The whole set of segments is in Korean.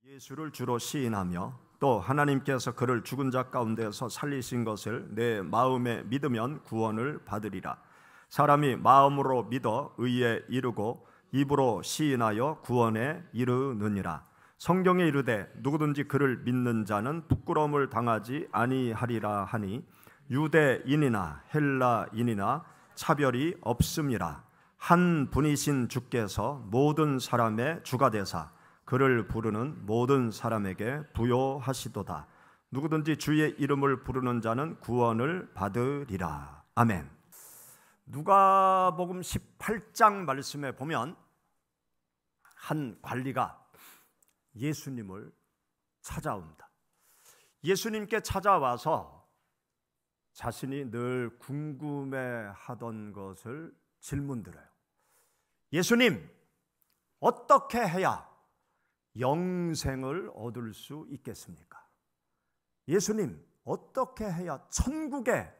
예수를 주로 시인하며 또 하나님께서 그를 죽은 자 가운데서 살리신 것을 내 마음에 믿으면 구원을 받으리라. 사람이 마음으로 믿어 의에 이르고 입으로 시인하여 구원에 이르느니라. 성경에 이르되 누구든지 그를 믿는 자는 부끄러움을 당하지 아니하리라 하니 유대인이나 헬라인이나 차별이 없음이라. 한 분이신 주께서 모든 사람의 주가 되사 그를 부르는 모든 사람에게 부요하시도다. 누구든지 주의 이름을 부르는 자는 구원을 받으리라. 아멘. 누가복음 18장 말씀에 보면 한 관리가 예수님을 찾아옵니다. 예수님께 찾아와서 자신이 늘 궁금해하던 것을 질문드려요. 예수님, 어떻게 해야 영생을 얻을 수 있겠습니까? 예수님, 어떻게 해야 천국에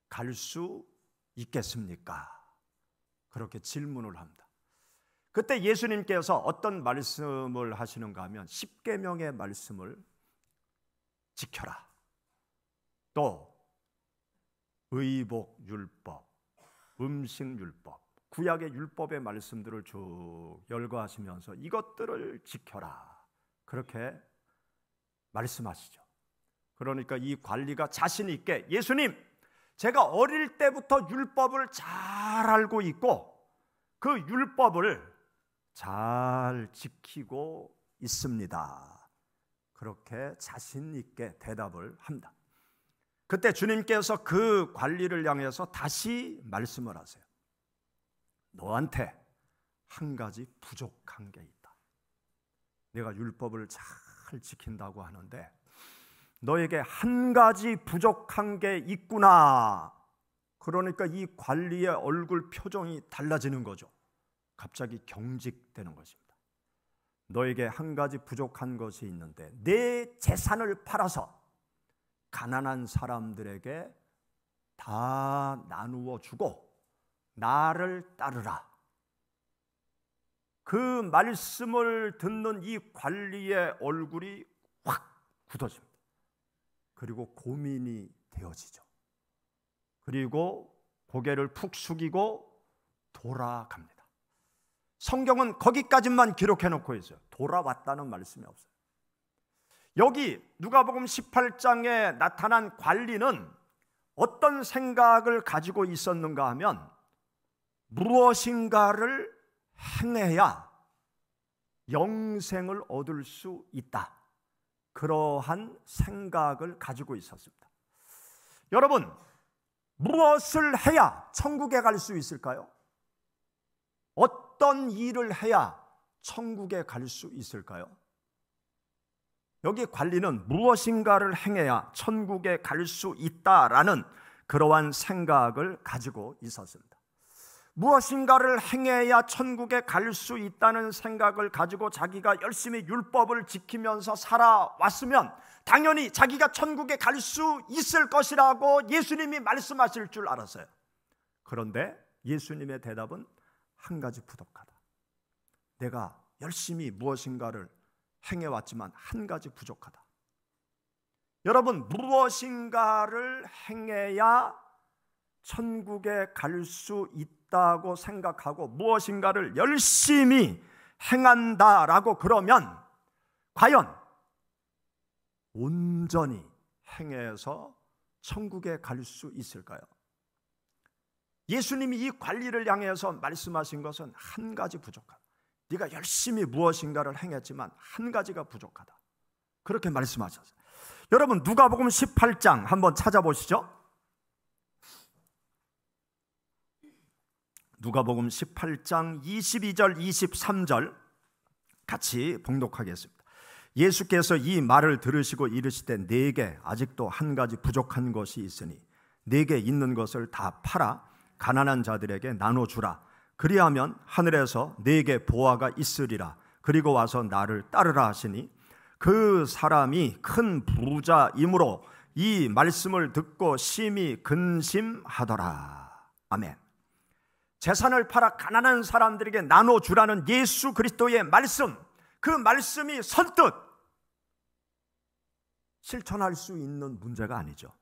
갈 수 있겠습니까? 그렇게 질문을 합니다. 그때 예수님께서 어떤 말씀을 하시는가 하면 십계명의 말씀을 지켜라. 또 의복율법, 음식율법, 구약의 율법의 말씀들을 쭉 열거하시면서 이것들을 지켜라. 그렇게 말씀하시죠. 그러니까 이 관리가 자신 있게 예수님, 제가 어릴 때부터 율법을 잘 알고 있고 그 율법을 잘 지키고 있습니다. 그렇게 자신 있게 대답을 합니다. 그때 주님께서 그 관리를 향해서 다시 말씀을 하세요. 너한테 한 가지 부족한 게 있다. 내가 율법을 잘 지킨다고 하는데 너에게 한 가지 부족한 게 있구나. 그러니까 이 관리의 얼굴 표정이 달라지는 거죠. 갑자기 경직되는 것입니다. 너에게 한 가지 부족한 것이 있는데 내 재산을 팔아서 가난한 사람들에게 다 나누어 주고 나를 따르라. 그 말씀을 듣는 이 관리의 얼굴이 확 굳어집니다. 그리고 고민이 되어지죠. 그리고 고개를 푹 숙이고 돌아갑니다. 성경은 거기까지만 기록해 놓고 있어요. 돌아왔다는 말씀이 없어요. 여기 누가복음 18장에 나타난 관리는 어떤 생각을 가지고 있었는가 하면 무엇인가를 행해야 영생을 얻을 수 있다. 그러한 생각을 가지고 있었습니다. 여러분, 무엇을 해야 천국에 갈 수 있을까요? 어떤 일을 해야 천국에 갈 수 있을까요? 여기 관리는 무엇인가를 행해야 천국에 갈 수 있다라는 그러한 생각을 가지고 있었습니다. 무엇인가를 행해야 천국에 갈 수 있다는 생각을 가지고 자기가 열심히 율법을 지키면서 살아왔으면 당연히 자기가 천국에 갈 수 있을 것이라고 예수님이 말씀하실 줄 알았어요. 그런데 예수님의 대답은 한 가지 부족하다. 내가 열심히 무엇인가를 행해왔지만 한 가지 부족하다. 여러분, 무엇인가를 행해야 천국에 갈 수 있다고 생각하고 무엇인가를 열심히 행한다라고 그러면 과연 온전히 행해서 천국에 갈 수 있을까요? 예수님이 이 관리를 향해서 말씀하신 것은 한 가지 부족하다. 네가 열심히 무엇인가를 행했지만 한 가지가 부족하다. 그렇게 말씀하셨어요. 여러분, 누가복음 18장 한번 찾아보시죠. 누가복음 18장 22절 23절 같이 봉독하겠습니다. 예수께서 이 말을 들으시고 이르시되 네게 아직도 한 가지 부족한 것이 있으니 네게 있는 것을 다 팔아 가난한 자들에게 나눠주라. 그리하면 하늘에서 네게 보화가 있으리라. 그리고 와서 나를 따르라 하시니 그 사람이 큰 부자이므로 이 말씀을 듣고 심히 근심하더라. 아멘. 재산을 팔아 가난한 사람들에게 나눠주라는 예수 그리스도의 말씀, 그 말씀이 선뜻 실천할 수 있는 문제가 아니죠.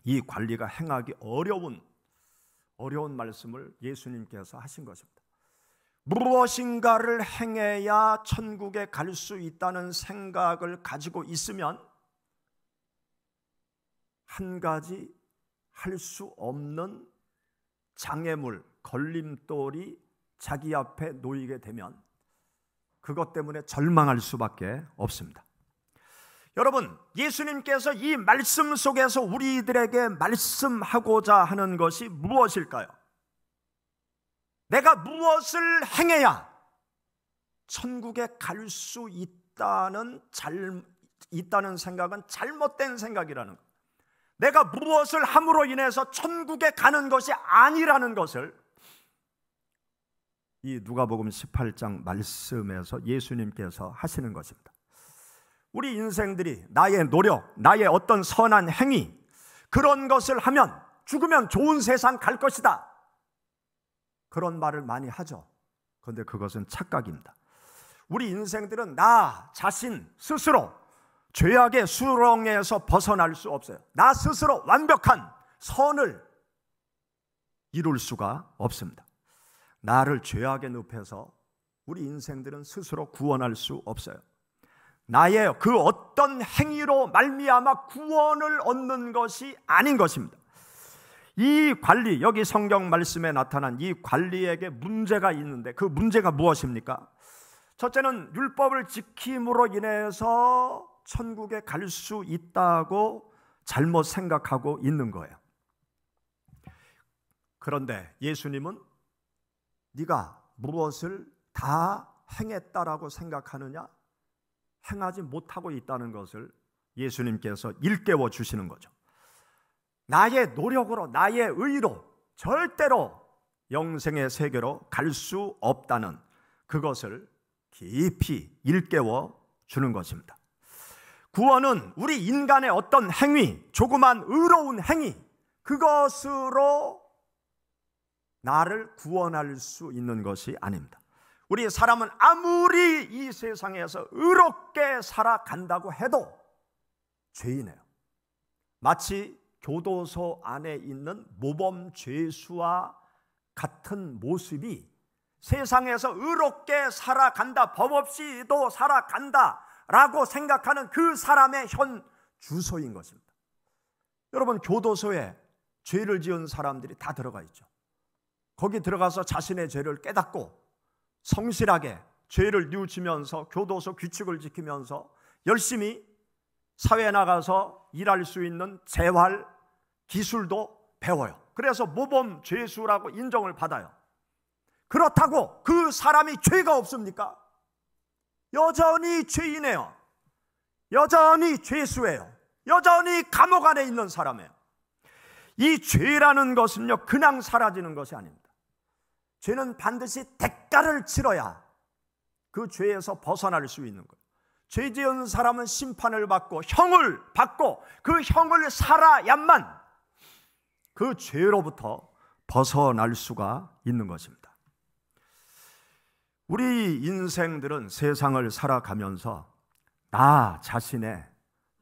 이 관리가 행하기 어려운 말씀을 예수님께서 하신 것입니다. 무엇인가를 행해야 천국에 갈 수 있다는 생각을 가지고 있으면 한 가지 할 수 없는 장애물, 걸림돌이 자기 앞에 놓이게 되면 그것 때문에 절망할 수밖에 없습니다. 여러분, 예수님께서 이 말씀 속에서 우리들에게 말씀하고자 하는 것이 무엇일까요? 내가 무엇을 행해야 천국에 갈 수 있다는 생각은 잘못된 생각이라는 것. 내가 무엇을 함으로 인해서 천국에 가는 것이 아니라는 것을 이 누가복음 18장 말씀에서 예수님께서 하시는 것입니다. 우리 인생들이 나의 노력, 나의 어떤 선한 행위, 그런 것을 하면 죽으면 좋은 세상 갈 것이다, 그런 말을 많이 하죠. 그런데 그것은 착각입니다. 우리 인생들은 나 자신 스스로 죄악의 수렁에서 벗어날 수 없어요. 나 스스로 완벽한 선을 이룰 수가 없습니다. 나를 죄악의 늪에서 우리 인생들은 스스로 구원할 수 없어요. 나의 그 어떤 행위로 말미암아 구원을 얻는 것이 아닌 것입니다. 이 관리, 여기 성경 말씀에 나타난 이 관리에게 문제가 있는데 그 문제가 무엇입니까? 첫째는 율법을 지킴으로 인해서 천국에 갈 수 있다고 잘못 생각하고 있는 거예요. 그런데 예수님은 네가 무엇을 다 행했다라고 생각하느냐? 행하지 못하고 있다는 것을 예수님께서 일깨워 주시는 거죠. 나의 노력으로, 나의 의로 절대로 영생의 세계로 갈 수 없다는 그것을 깊이 일깨워 주는 것입니다. 구원은 우리 인간의 어떤 행위, 조그만 의로운 행위, 그것으로 나를 구원할 수 있는 것이 아닙니다. 우리 사람은 아무리 이 세상에서 의롭게 살아간다고 해도 죄인이에요. 마치 교도소 안에 있는 모범 죄수와 같은 모습이 세상에서 의롭게 살아간다, 법 없이도 살아간다라고 생각하는 그 사람의 현 주소인 것입니다. 여러분, 교도소에 죄를 지은 사람들이 다 들어가 있죠. 거기 들어가서 자신의 죄를 깨닫고 성실하게 죄를 뉘우치면서 교도소 규칙을 지키면서 열심히 사회에 나가서 일할 수 있는 재활 기술도 배워요. 그래서 모범 죄수라고 인정을 받아요. 그렇다고 그 사람이 죄가 없습니까? 여전히 죄인이에요. 여전히 죄수예요. 여전히 감옥 안에 있는 사람이에요. 이 죄라는 것은요, 그냥 사라지는 것이 아닙니다. 죄는 반드시 대가를 치러야 그 죄에서 벗어날 수 있는 거예요. 죄 지은 사람은 심판을 받고 형을 받고 그 형을 살아야만 그 죄로부터 벗어날 수가 있는 것입니다. 우리 인생들은 세상을 살아가면서 나 자신의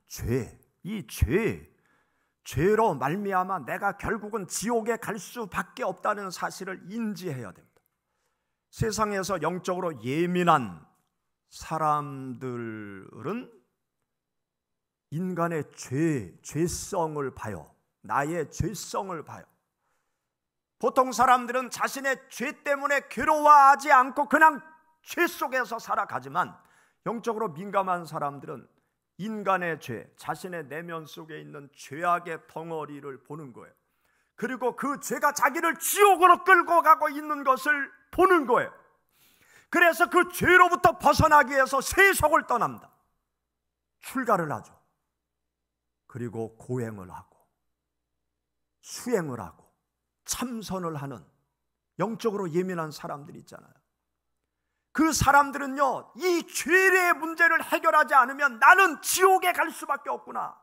죄, 이 죄로 말미암아 내가 결국은 지옥에 갈 수밖에 없다는 사실을 인지해야 됩니다. 세상에서 영적으로 예민한 사람들은 인간의 죄성을 봐요. 나의 죄성을 봐요. 보통 사람들은 자신의 죄 때문에 괴로워하지 않고 그냥 죄 속에서 살아가지만 영적으로 민감한 사람들은 인간의 죄, 자신의 내면 속에 있는 죄악의 덩어리를 보는 거예요. 그리고 그 죄가 자기를 지옥으로 끌고 가고 있는 것을 보는 거예요. 그래서 그 죄로부터 벗어나기 위해서 세속을 떠납니다. 출가를 하죠. 그리고 고행을 하고 수행을 하고 참선을 하는 영적으로 예민한 사람들이 있잖아요. 그 사람들은요, 이 죄의 문제를 해결하지 않으면 나는 지옥에 갈 수밖에 없구나,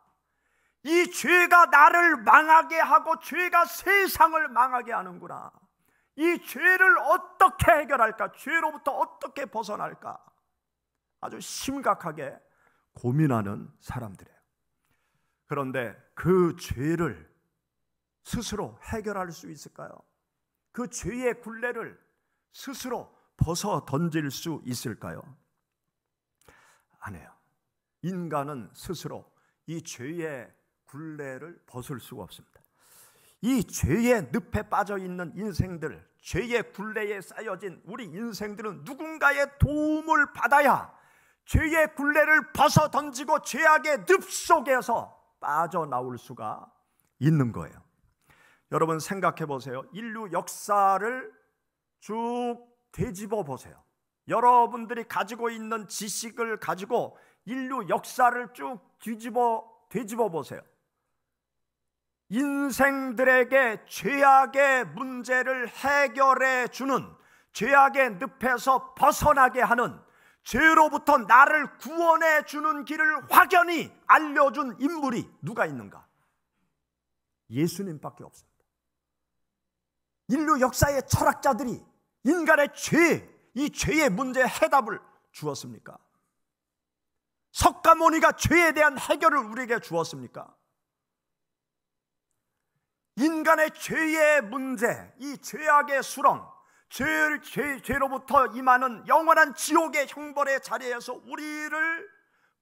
이 죄가 나를 망하게 하고 죄가 세상을 망하게 하는구나, 이 죄를 어떻게 해결할까, 죄로부터 어떻게 벗어날까, 아주 심각하게 고민하는 사람들이에요. 그런데 그 죄를 스스로 해결할 수 있을까요? 그 죄의 굴레를 스스로 벗어 던질 수 있을까요? 안 해요. 인간은 스스로 이 죄의 굴레를 벗을 수가 없습니다. 이 죄의 늪에 빠져 있는 인생들, 죄의 굴레에 쌓여진 우리 인생들은 누군가의 도움을 받아야 죄의 굴레를 벗어 던지고 죄악의 늪 속에서 빠져나올 수가 있는 거예요. 여러분 생각해 보세요. 인류 역사를 쭉 되짚어 보세요. 여러분들이 가지고 있는 지식을 가지고 인류 역사를 쭉 되짚어 보세요. 인생들에게 죄악의 문제를 해결해 주는, 죄악의 늪에서 벗어나게 하는, 죄로부터 나를 구원해 주는 길을 확연히 알려준 인물이 누가 있는가? 예수님밖에 없습니다. 인류 역사의 철학자들이 인간의 죄, 이 죄의 문제의 해답을 주었습니까? 석가모니가 죄에 대한 해결을 우리에게 주었습니까? 인간의 죄의 문제, 이 죄악의 수렁, 죄로부터 임하는 영원한 지옥의 형벌의 자리에서 우리를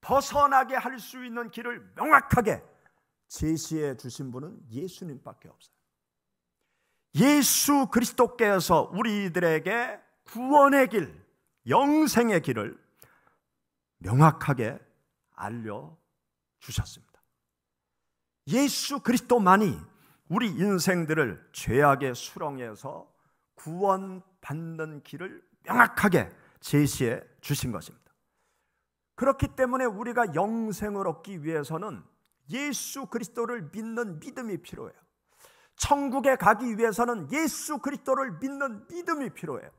벗어나게 할 수 있는 길을 명확하게 제시해 주신 분은 예수님밖에 없어요. 예수 그리스도께서 우리들에게 구원의 길, 영생의 길을 명확하게 알려주셨습니다. 예수 그리스도만이 우리 인생들을 죄악의 수렁에서 구원받는 길을 명확하게 제시해 주신 것입니다. 그렇기 때문에 우리가 영생을 얻기 위해서는 예수 그리스도를 믿는 믿음이 필요해요. 천국에 가기 위해서는 예수 그리스도를 믿는 믿음이 필요해요.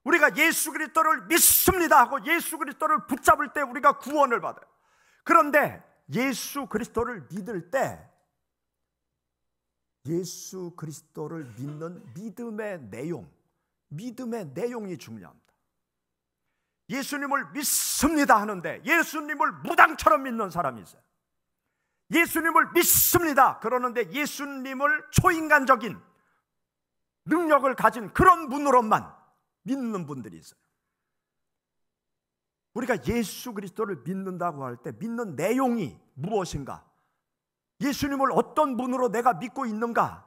우리가 예수 그리스도를 믿습니다 하고 예수 그리스도를 붙잡을 때 우리가 구원을 받아요. 그런데 예수 그리스도를 믿을 때 예수 그리스도를 믿는 믿음의 내용이 중요합니다. 예수님을 믿습니다 하는데 예수님을 무당처럼 믿는 사람이 있어요. 예수님을 믿습니다 그러는데 예수님을 초인간적인 능력을 가진 그런 분으로만 믿는 분들이 있어요. 우리가 예수 그리스도를 믿는다고 할 때 믿는 내용이 무엇인가? 예수님을 어떤 분으로 내가 믿고 있는가?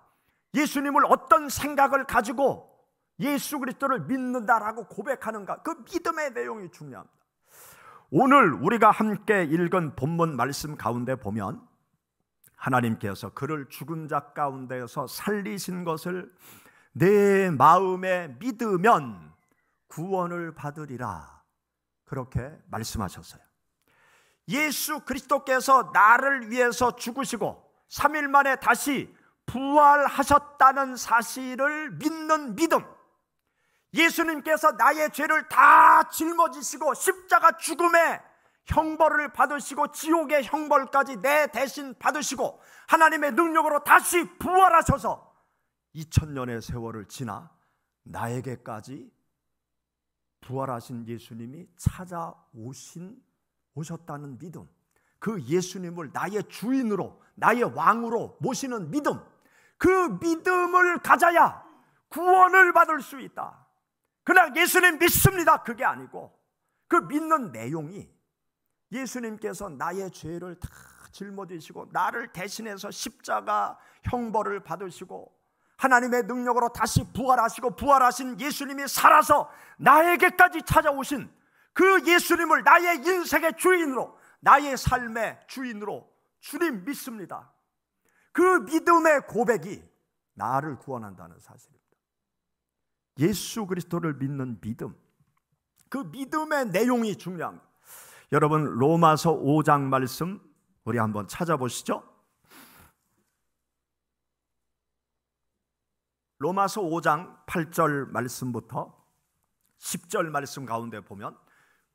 예수님을 어떤 생각을 가지고 예수 그리스도를 믿는다라고 고백하는가? 그 믿음의 내용이 중요합니다. 오늘 우리가 함께 읽은 본문 말씀 가운데 보면 하나님께서 그를 죽은 자 가운데서 살리신 것을 내 마음에 믿으면 구원을 받으리라, 그렇게 말씀하셨어요. 예수 그리스도께서 나를 위해서 죽으시고 3일 만에 다시 부활하셨다는 사실을 믿는 믿음, 예수님께서 나의 죄를 다 짊어지시고 십자가 죽음의 형벌을 받으시고 지옥의 형벌까지 내 대신 받으시고 하나님의 능력으로 다시 부활하셔서 2000년의 세월을 지나 나에게까지 부활하신 예수님이 오셨다는 믿음, 그 예수님을 나의 주인으로 나의 왕으로 모시는 믿음, 그 믿음을 가져야 구원을 받을 수 있다. 그냥 예수님 믿습니다 그게 아니고 그 믿는 내용이 예수님께서 나의 죄를 다 짊어지시고 나를 대신해서 십자가 형벌을 받으시고 하나님의 능력으로 다시 부활하시고 부활하신 예수님이 살아서 나에게까지 찾아오신 그 예수님을 나의 인생의 주인으로, 나의 삶의 주인으로 주님 믿습니다. 그 믿음의 고백이 나를 구원한다는 사실입니다. 예수 그리스도를 믿는 믿음, 그 믿음의 내용이 중요합니다. 여러분 로마서 5장 말씀 우리 한번 찾아보시죠. 로마서 5장 8절 말씀부터 10절 말씀 가운데 보면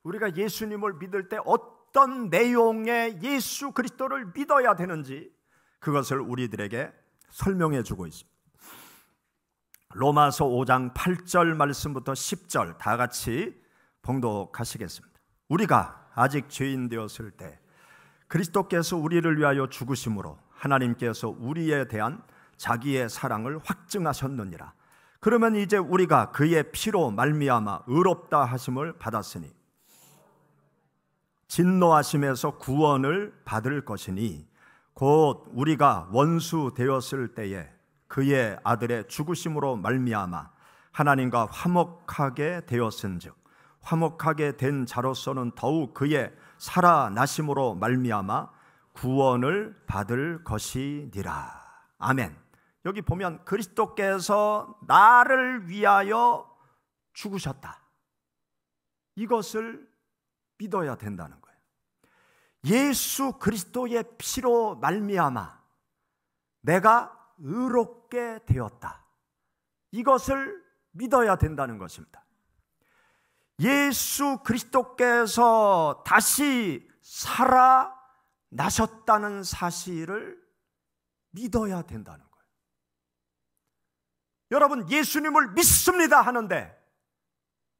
우리가 예수님을 믿을 때 어떤 내용의 예수 그리스도를 믿어야 되는지 그것을 우리들에게 설명해 주고 있습니다. 로마서 5장 8절 말씀부터 10절 다 같이 봉독하시겠습니다. 우리가 아직 죄인 되었을 때 그리스도께서 우리를 위하여 죽으심으로 하나님께서 우리에 대한 자기의 사랑을 확증하셨느니라. 그러면 이제 우리가 그의 피로 말미암아 의롭다 하심을 받았으니 진노하심에서 구원을 받을 것이니 곧 우리가 원수 되었을 때에 그의 아들의 죽으심으로 말미암아 하나님과 화목하게 되었은즉 화목하게 된 자로서는 더욱 그의 살아나심으로 말미암아 구원을 받을 것이니라. 아멘. 여기 보면 그리스도께서 나를 위하여 죽으셨다, 이것을 믿어야 된다는 거예요. 예수 그리스도의 피로 말미암아 내가 의롭게 되었다, 이것을 믿어야 된다는 것입니다. 예수 그리스도께서 다시 살아나셨다는 사실을 믿어야 된다는 거예요. 여러분, 예수님을 믿습니다 하는데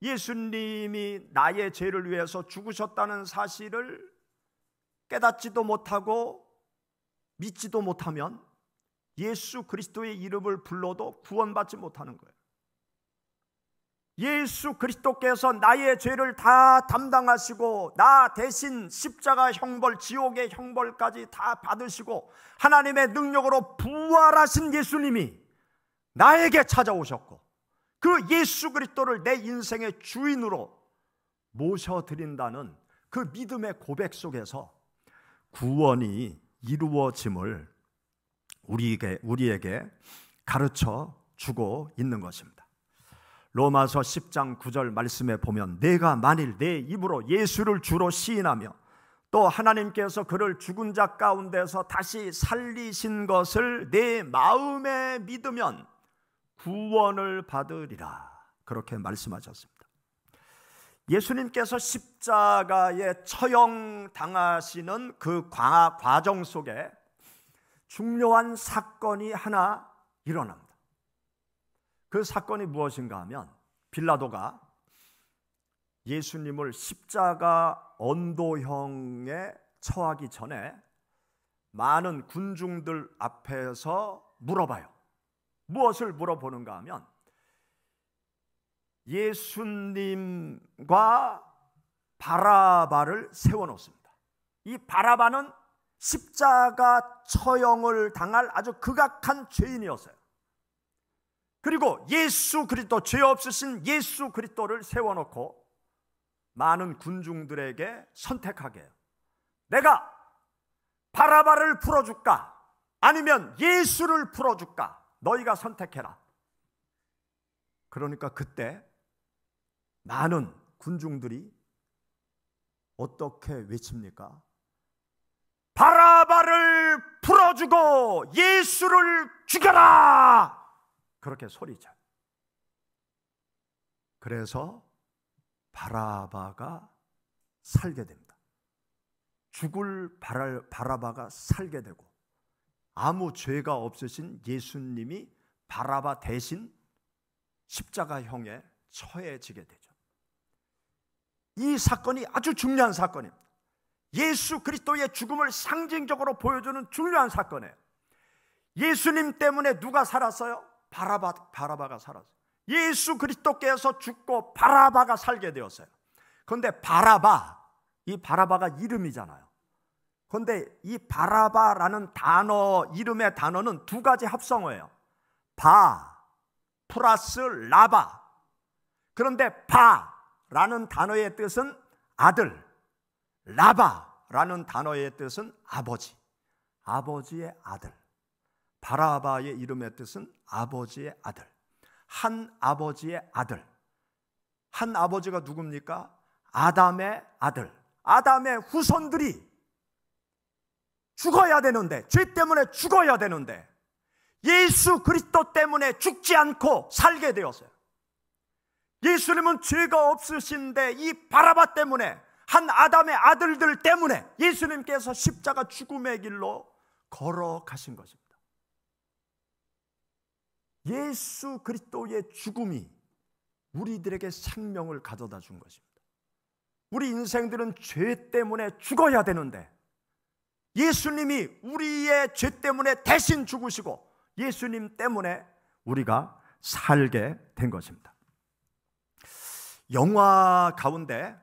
예수님이 나의 죄를 위해서 죽으셨다는 사실을 깨닫지도 못하고 믿지도 못하면 예수 그리스도의 이름을 불러도 구원받지 못하는 거예요. 예수 그리스도께서 나의 죄를 다 담당하시고 나 대신 십자가 형벌, 지옥의 형벌까지 다 받으시고 하나님의 능력으로 부활하신 예수님이 나에게 찾아오셨고 그 예수 그리스도를 내 인생의 주인으로 모셔드린다는 그 믿음의 고백 속에서 구원이 이루어짐을 우리에게 가르쳐 주고 있는 것입니다. 로마서 10장 9절 말씀에 보면 내가 만일 내 입으로 예수를 주로 시인하며 또 하나님께서 그를 죽은 자 가운데서 다시 살리신 것을 내 마음에 믿으면 구원을 받으리라, 그렇게 말씀하셨습니다. 예수님께서 십자가에 처형당하시는 그 과정 속에 중요한 사건이 하나 일어납니다. 그 사건이 무엇인가 하면 빌라도가 예수님을 십자가 언도형에 처하기 전에 많은 군중들 앞에서 물어봐요. 무엇을 물어보는가 하면 예수님과 바라바를 세워놓습니다. 이 바라바는 십자가 처형을 당할 아주 극악한 죄인이었어요. 그리고 예수 그리스도, 죄 없으신 예수 그리스도를 세워놓고 많은 군중들에게 선택하게 해요. 내가 바라바를 풀어줄까? 아니면 예수를 풀어줄까? 너희가 선택해라. 그러니까 그때 많은 군중들이 어떻게 외칩니까? 바라바를 풀어주고 예수를 죽여라! 그렇게 소리죠. 그래서 바라바가 살게 됩니다. 죽을 바라바가 살게 되고 아무 죄가 없으신 예수님이 바라바 대신 십자가형에 처해지게 되죠. 이 사건이 아주 중요한 사건입니다. 예수 그리스도의 죽음을 상징적으로 보여주는 중요한 사건이에요. 예수님 때문에 누가 살았어요? 바라바가 살았어요. 예수 그리스도께서 죽고 바라바가 살게 되었어요. 그런데 이 바라바가 이름이잖아요. 그런데 이 바라바라는 단어, 이름의 단어는 두 가지 합성어예요. 바 플러스 라바. 그런데 바라는 단어의 뜻은 아들, 라바라는 단어의 뜻은 아버지, 아버지의 아들. 바라바의 이름의 뜻은 아버지의 아들, 한 아버지의 아들. 한 아버지가 누굽니까? 아담의 아들. 아담의 후손들이 죽어야 되는데, 죄 때문에 죽어야 되는데 예수 그리스도 때문에 죽지 않고 살게 되었어요. 예수님은 죄가 없으신데 이 바라바 때문에, 한 아담의 아들들 때문에 예수님께서 십자가 죽음의 길로 걸어가신 것입니다. 예수 그리스도의 죽음이 우리들에게 생명을 가져다 준 것입니다. 우리 인생들은 죄 때문에 죽어야 되는데 예수님이 우리의 죄 때문에 대신 죽으시고 예수님 때문에 우리가 살게 된 것입니다. 영화 가운데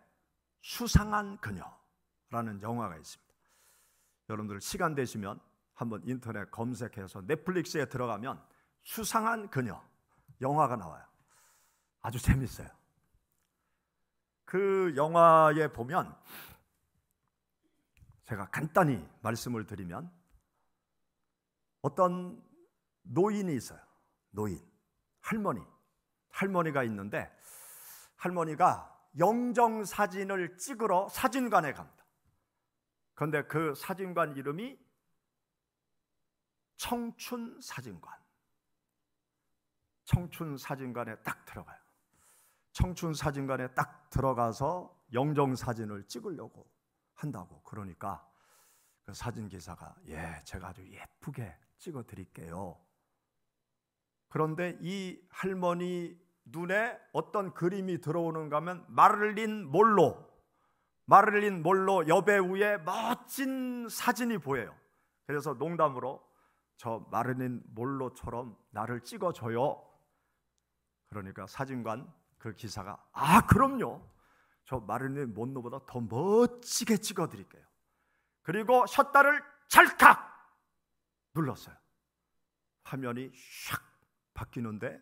수상한 그녀라는 영화가 있습니다. 여러분들 시간 되시면 한번 인터넷 검색해서 넷플릭스에 들어가면 수상한 그녀 영화가 나와요. 아주 재밌어요. 그 영화에 보면 제가 간단히 말씀을 드리면 어떤 노인이 있어요. 노인, 할머니가 있는데 할머니가 영정사진을 찍으러 사진관에 갑니다. 그런데 그 사진관 이름이 청춘사진관. 청춘사진관에 딱 들어가요. 청춘사진관에 딱 들어가서 영정사진을 찍으려고 한다고. 그러니까 그 사진기사가 제가 아주 예쁘게 찍어 드릴게요. 그런데 이 할머니 눈에 어떤 그림이 들어오는가 하면 마릴린 몰로 여배우의 멋진 사진이 보여요. 그래서 농담으로 저 마릴린 몰로처럼 나를 찍어줘요. 그러니까 사진관 그 기사가 그럼요. 저 마릴린 몰로보다 더 멋지게 찍어드릴게요. 그리고 셔터를 찰칵 눌렀어요. 화면이 샥 바뀌는데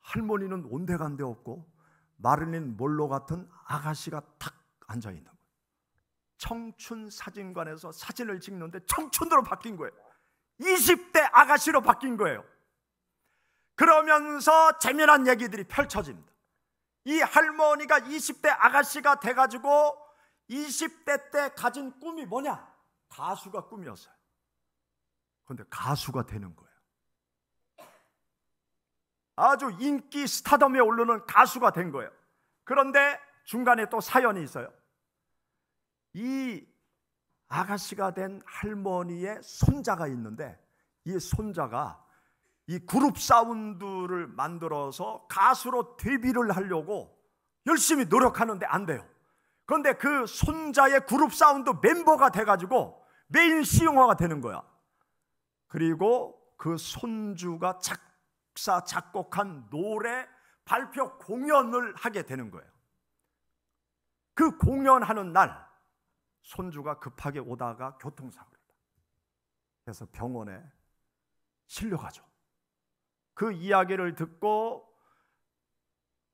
할머니는 온데간데 없고 마릴린 몰로 같은 아가씨가 탁 앉아있는 거예요. 청춘 사진관에서 사진을 찍는데 청춘으로 바뀐 거예요. 20대 아가씨로 바뀐 거예요. 그러면서 재미난 얘기들이 펼쳐집니다. 이 할머니가 20대 아가씨가 돼가지고 20대 때 가진 꿈이 뭐냐? 가수가 꿈이었어요. 그런데 가수가 되는 거예요. 아주 인기 스타덤에 오르는 가수가 된 거예요. 그런데 중간에 또 사연이 있어요. 이 아가씨가 된 할머니의 손자가 있는데 이 손자가 이 그룹 사운드를 만들어서 가수로 데뷔를 하려고 열심히 노력하는데 안 돼요. 그런데 그 손자의 그룹 사운드 멤버가 돼가지고 메인 시용화가 되는 거야. 그리고 그 손주가 작사 작곡한 노래 발표 공연을 하게 되는 거예요. 그 공연하는 날 손주가 급하게 오다가 교통사고를 했다. 그래서 병원에 실려가죠. 그 이야기를 듣고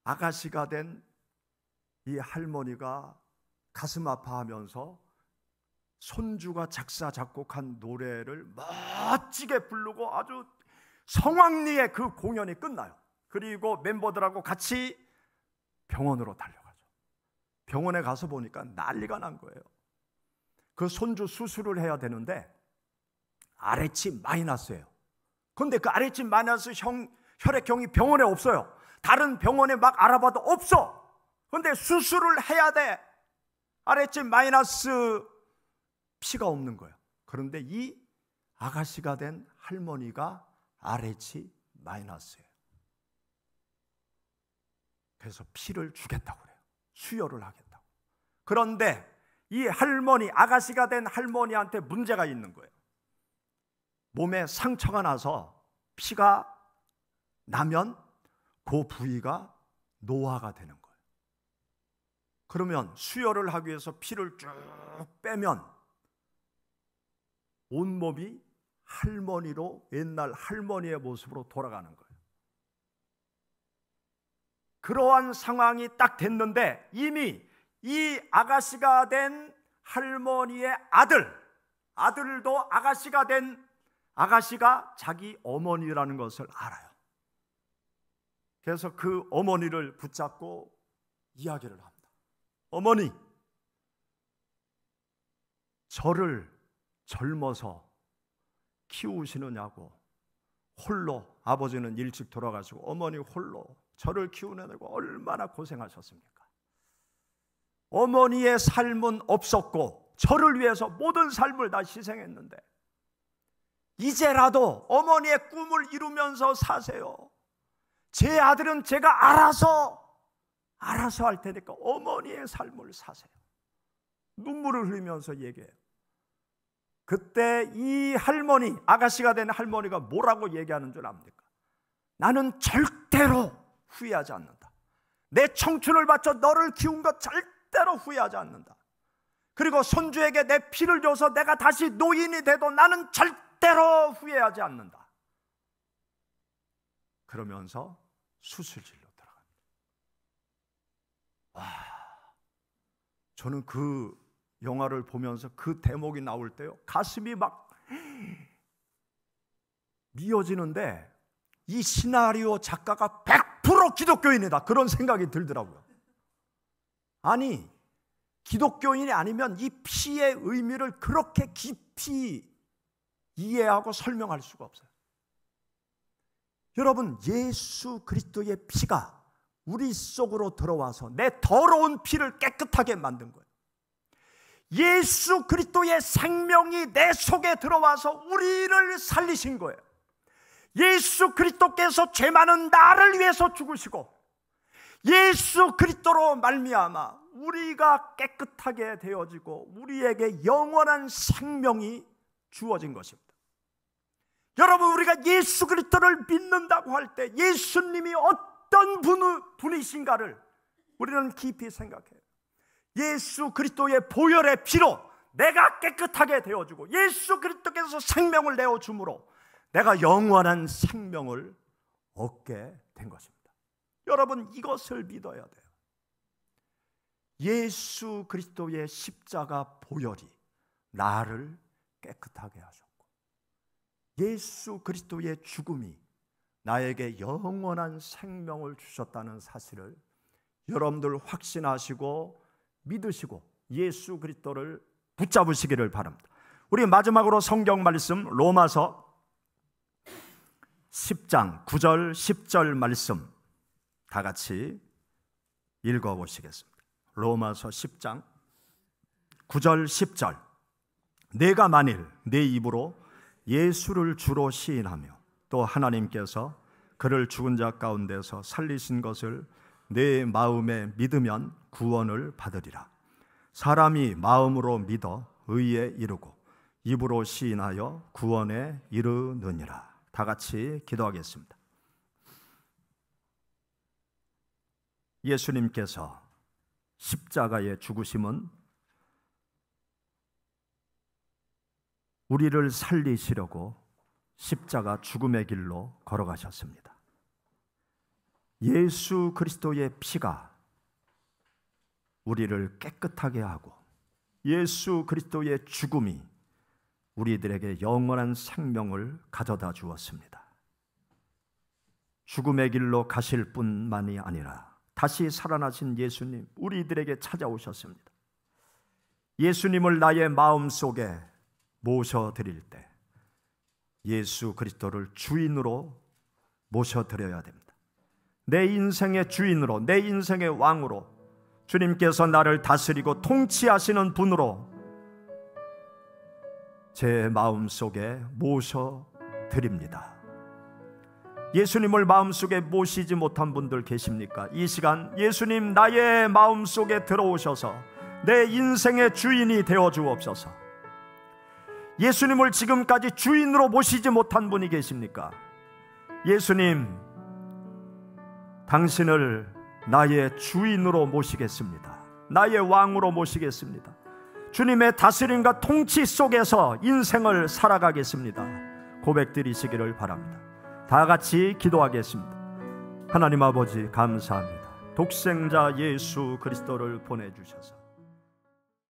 아가씨가 된 이 할머니가 가슴 아파하면서 손주가 작사 작곡한 노래를 멋지게 부르고 아주 성황리에 그 공연이 끝나요. 그리고 멤버들하고 같이 병원으로 달려가죠. 병원에 가서 보니까 난리가 난 거예요. 그 손주 수술을 해야 되는데 아래치 마이너스예요. 그런데 그 아래치 마이너스 혈액형이 병원에 없어요. 다른 병원에 막 알아봐도 없어. 그런데 수술을 해야 돼. 아래치 마이너스 피가 없는 거예요. 그런데 이 아가씨가 된 할머니가 RH 마이너스예요. 그래서 피를 주겠다고 그래요. 수혈을 하겠다고. 그런데 이 할머니, 아가씨가 된 할머니한테 문제가 있는 거예요. 몸에 상처가 나서 피가 나면 그 부위가 노화가 되는 거예요. 그러면 수혈을 하기 위해서 피를 쭉 빼면 온몸이 할머니로, 옛날 할머니의 모습으로 돌아가는 거예요. 그러한 상황이 딱 됐는데 이미 이 아가씨가 된 할머니의 아들도 아가씨가 된 아가씨가 자기 어머니라는 것을 알아요. 그래서 그 어머니를 붙잡고 이야기를 합니다. 어머니, 저를 젊어서 키우시느냐고, 홀로, 아버지는 일찍 돌아가시고 어머니 홀로 저를 키우느냐고 얼마나 고생하셨습니까? 어머니의 삶은 없었고 저를 위해서 모든 삶을 다 희생했는데 이제라도 어머니의 꿈을 이루면서 사세요. 제 아들은 제가 알아서 알아서 할 테니까 어머니의 삶을 사세요. 눈물을 흘리면서 얘기해요. 그때 이 할머니, 아가씨가 된 할머니가 뭐라고 얘기하는 줄 압니까? 나는 절대로 후회하지 않는다. 내 청춘을 바쳐 너를 키운 것 절대로 후회하지 않는다. 그리고 손주에게 내 피를 줘서 내가 다시 노인이 돼도 나는 절대로 후회하지 않는다. 그러면서 수술실로 들어갑니다. 와, 저는 그 영화를 보면서 그 대목이 나올 때요, 가슴이 막 미어지는데 이 시나리오 작가가 100% 기독교인이다, 그런 생각이 들더라고요. 아니, 기독교인이 아니면 이 피의 의미를 그렇게 깊이 이해하고 설명할 수가 없어요. 여러분, 예수 그리스도의 피가 우리 속으로 들어와서 내 더러운 피를 깨끗하게 만든 거예요. 예수 그리스도의 생명이 내 속에 들어와서 우리를 살리신 거예요. 예수 그리스도께서 죄 많은 나를 위해서 죽으시고 예수 그리스도로 말미암아 우리가 깨끗하게 되어지고 우리에게 영원한 생명이 주어진 것입니다. 여러분, 우리가 예수 그리스도를 믿는다고 할 때 예수님이 어떤 분이신가를 우리는 깊이 생각해요. 예수 그리스도의 보혈의 피로 내가 깨끗하게 되어지고 예수 그리스도께서 생명을 내어주므로 내가 영원한 생명을 얻게 된 것입니다. 여러분, 이것을 믿어야 돼요. 예수 그리스도의 십자가 보혈이 나를 깨끗하게 하셨고 예수 그리스도의 죽음이 나에게 영원한 생명을 주셨다는 사실을 여러분들 확신하시고 믿으시고 예수 그리스도를 붙잡으시기를 바랍니다. 우리 마지막으로 성경 말씀 로마서 10장 9절 10절 말씀 다 같이 읽어보시겠습니다. 로마서 10장 9절 10절. 내가 만일 내 입으로 예수를 주로 시인하며 또 하나님께서 그를 죽은 자 가운데서 살리신 것을 내 마음에 믿으면 구원을 받으리라. 사람이 마음으로 믿어 의에 이르고 입으로 시인하여 구원에 이르느니라. 다 같이 기도하겠습니다. 예수님께서 십자가의 죽으심은 우리를 살리시려고 십자가 죽음의 길로 걸어가셨습니다. 예수 그리스도의 피가 우리를 깨끗하게 하고 예수 그리스도의 죽음이 우리들에게 영원한 생명을 가져다 주었습니다. 죽음의 길로 가실 뿐만이 아니라 다시 살아나신 예수님, 우리들에게 찾아오셨습니다. 예수님을 나의 마음속에 모셔드릴 때 예수 그리스도를 주인으로 모셔드려야 됩니다. 내 인생의 주인으로, 내 인생의 왕으로, 주님께서 나를 다스리고 통치하시는 분으로 제 마음속에 모셔드립니다. 예수님을 마음속에 모시지 못한 분들 계십니까? 이 시간 예수님 나의 마음속에 들어오셔서 내 인생의 주인이 되어 주옵소서. 예수님을 지금까지 주인으로 모시지 못한 분이 계십니까? 예수님, 당신을 나의 주인으로 모시겠습니다. 나의 왕으로 모시겠습니다. 주님의 다스림과 통치 속에서 인생을 살아가겠습니다. 고백드리시기를 바랍니다. 다 같이 기도하겠습니다. 하나님 아버지 감사합니다. 독생자 예수 그리스도를 보내주셔서